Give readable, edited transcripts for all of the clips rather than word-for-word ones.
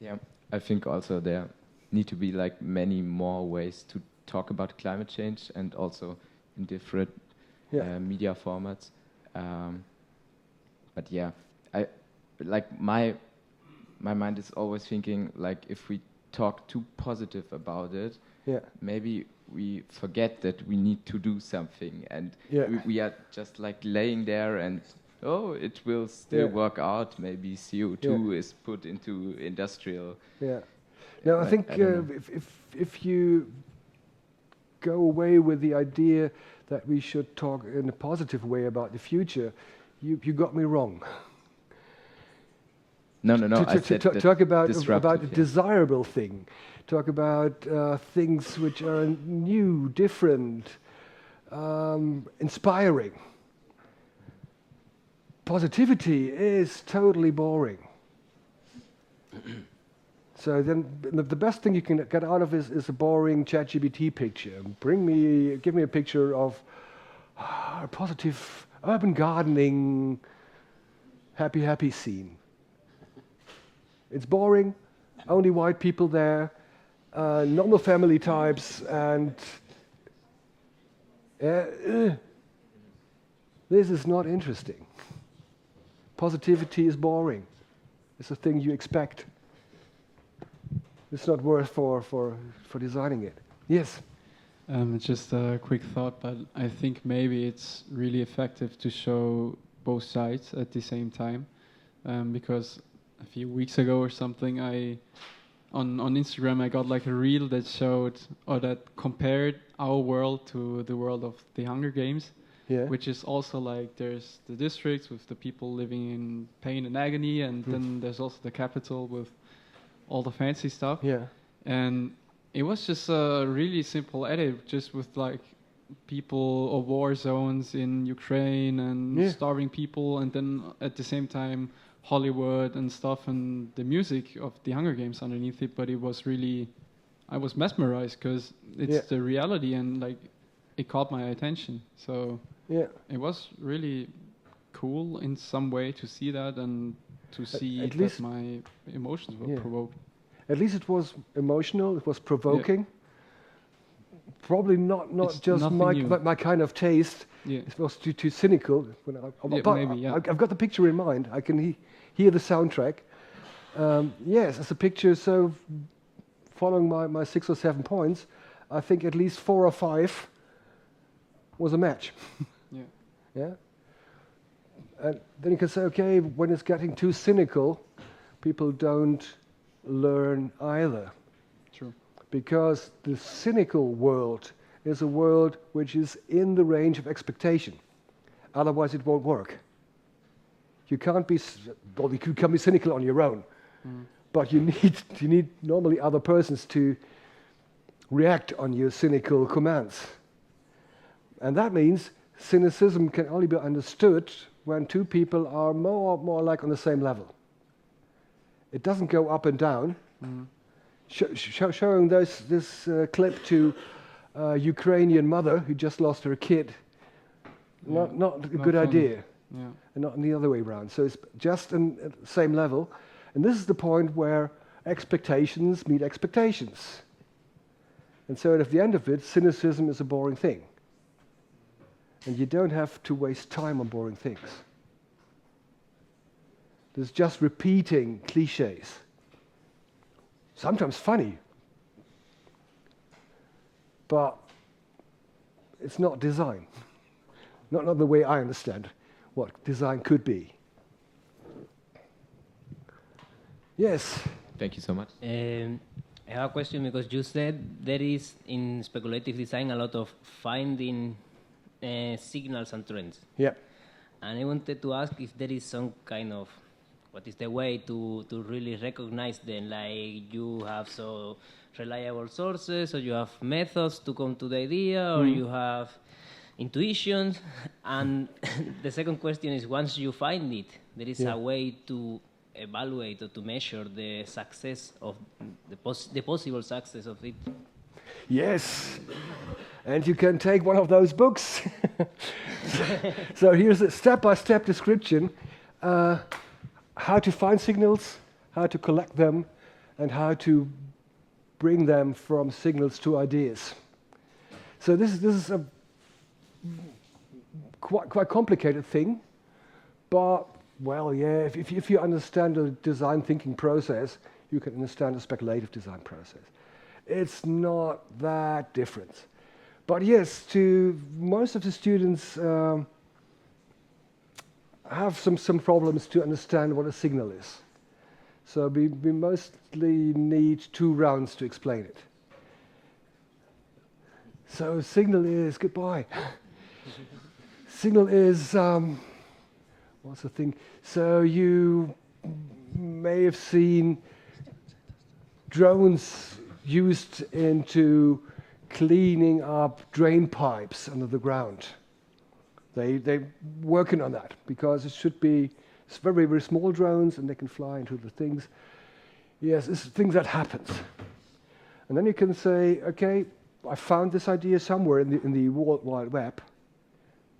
Yeah, I think also there need to be like many more ways to talk about climate change, and also in different media formats. But yeah, I like my mind is always thinking like if we talk too positive about it, maybe we forget that we need to do something, and we are just like laying there and it will still work out. Maybe CO2 is put into industrial. Yeah. Now I think if you go away with the idea that we should talk in a positive way about the future, you got me wrong. No. I said talk about a desirable thing. Talk about things which are new, different, inspiring. Positivity is totally boring. So then the best thing you can get out of is a boring ChatGPT picture. Give me a picture of a positive urban gardening, happy scene. It's boring, only white people there, normal family types, and this is not interesting. Positivity is boring. It's a thing you expect. It's not worth for designing it. Yes? Just a quick thought, but I think maybe it's really effective to show both sides at the same time, because a few weeks ago or something, on Instagram I got like a reel that showed or that compared our world to the world of the Hunger Games, which is also like there's the districts with the people living in pain and agony, and then there's also the capital with all the fancy stuff. Yeah. And it was just a really simple edit, just with like people or war zones in Ukraine and starving people, and then at the same time Hollywood and stuff and the music of the Hunger Games underneath it. But it was really, I was mesmerized because it's the reality, and like it caught my attention. So it was really cool in some way to see that, and to see that my emotions were provoked. At least it was emotional, it was provoking. Probably not it's just my kind of taste. It was too cynical. I've got the picture in mind. I can hear the soundtrack. Yes, as a picture, so following my 6 or 7 points, I think at least 4 or 5 was a match. Yeah. And then you can say, okay, when it's getting too cynical, people don't learn either. True. Because the cynical world is a world which is in the range of expectation. Otherwise it won't work. You can't be cynical on your own. But you need normally other persons to react on your cynical commands. And that means cynicism can only be understood when 2 people are more like on the same level. It doesn't go up and down. Showing this clip to a Ukrainian mother who just lost her kid, not a good idea. And not the other way around. So it's just at the same level. And this is the point where expectations meet expectations. And so at the end of it, cynicism is a boring thing. And you don't have to waste time on boring things. There's just repeating cliches. Sometimes funny. But it's not design. Not the way I understand what design could be. Yes? Thank you so much. I have a question, because you said there is in speculative design a lot of finding signals and trends. Yeah. And I wanted to ask if there is some kind of, what is the way to really recognize them? Like you have so reliable sources, or you have methods to come to the idea, or you have intuitions. And the second question is, once you find it, there is a way to evaluate or to measure the success of the possible success of it. Yes, and you can take one of those books. So here's a step-by-step description, how to find signals, how to collect them, and how to bring them from signals to ideas. So this is a quite complicated thing, but well, yeah, if you understand the design thinking process, you can understand the speculative design process. It's not that different. But yes, most of the students have some problems to understand what a signal is. So we mostly need 2 rounds to explain it. So signal is, goodbye. Signal is, what's the thing? So you may have seen drones used into cleaning up drain pipes under the ground. They're working on that because it's very, very small drones and they can fly into the things. Yes, it's things that happens. And then you can say, okay, I found this idea somewhere in the World Wide Web.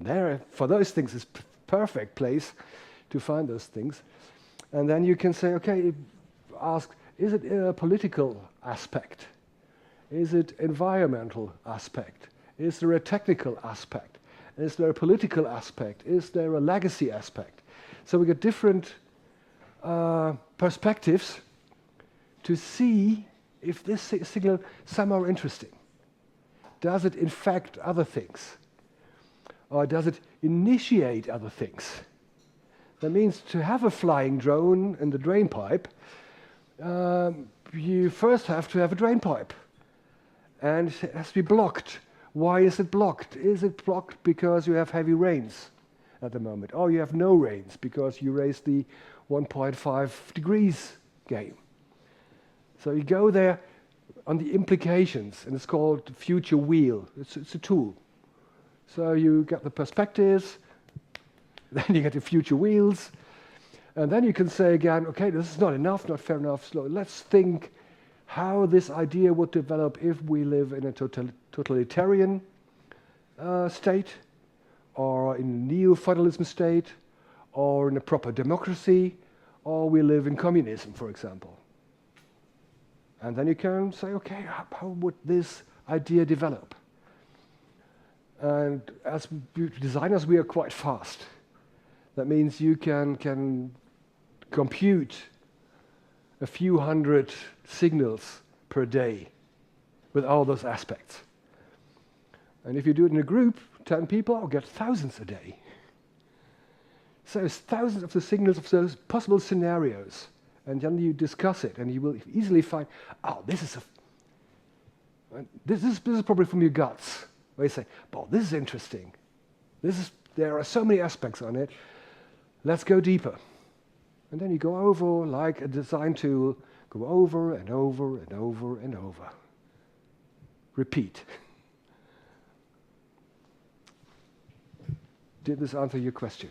There, for those things, is perfect place to find those things. And then you can say, okay, ask, is it a political aspect? Is it environmental aspect? Is there a technical aspect? Is there a political aspect? Is there a legacy aspect? So we get different perspectives to see if this signal somehow interesting. Does it infect other things? Or does it initiate other things? That means to have a flying drone in the drain pipe, you first have to have a drain pipe. And it has to be blocked. Why is it blocked? Is it blocked because you have heavy rains at the moment? Or you have no rains because you raised the 1.5 degrees game. So you go there on the implications, and it's called future wheel. It's a tool. So you get the perspectives, then you get the future wheels, and then you can say again, okay, this is not enough, not fair enough, slow. Let's think how this idea would develop if we live in a totalitarian state, or in a neo-feudalism state, or in a proper democracy, or we live in communism, for example. And then you can say, okay, how would this idea develop? And as designers, we are quite fast. That means you can compute a few hundred signals per day with all those aspects. And if you do it in a group, 10 people, I'll get thousands a day. So it's thousands of the signals of those possible scenarios. And then you discuss it, and you will easily find, oh, this is probably from your guts. Where you say, well, this is interesting. There are so many aspects on it. Let's go deeper. And then you go over, like a design tool, go over and over and over and over. Repeat. Did this answer your question?